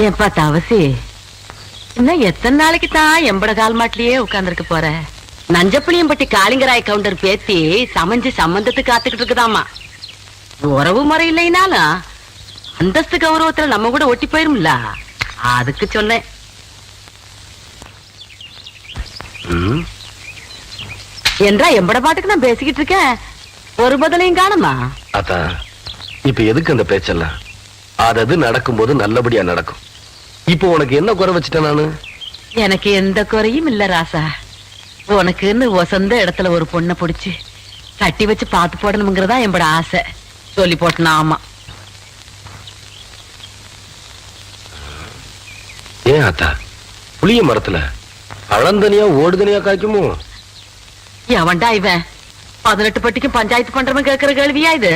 ஏப்பா தவசி, இன்னும் எத்தனை நாளைக்கு தான் எம்பட கால் மாட்டிலேயே உட்கார்ந்துருக்க போற? நஞ்சப்புளியம்பட்டி காளிங்கராய் கவுண்டர் பேத்தி சமைஞ்சு சம்பந்தத்துக்கு காத்துக்கிட்டு இருக்குதாமா. உறவு முறை இல்லைனாலும் அந்தஸ்து கௌரவத்துல நம்ம கூட ஒட்டி போயிரும்ல, அதுக்கு சொன்னேன். என்றா எம்பட பாட்டுக்கு நான் பேசிக்கிட்டு இருக்கேன், ஒரு பதிலையும் காணுமா? அத்தா, இப்ப எதுக்கு அந்த பேச்செல்லாம்? அது நடக்கும்போது நல்லபடியா நடக்கும். இப்போ உனக்கு என்ன குறை வச்சுட்டேன் நானு? எனக்கு எந்த குறையும் இல்ல ராசா. உனக்குன்னு வசந்த இடத்துல ஒரு பொண்ணை பிடிச்சு கட்டி வச்சு பார்த்து போடணுங்கிறதா என்னோட ஆசை. சொல்லி போட்டனா? ஆமா. ஏன் அத்தா, புளிய மரத்துல பழந்தனியா ஓடுதனியா காய்க்குமோ? எவன்டா இவன் 18 பட்டிக்கும் பஞ்சாயத்து பண்றவன் கேட்கிற கேள்வியா இது?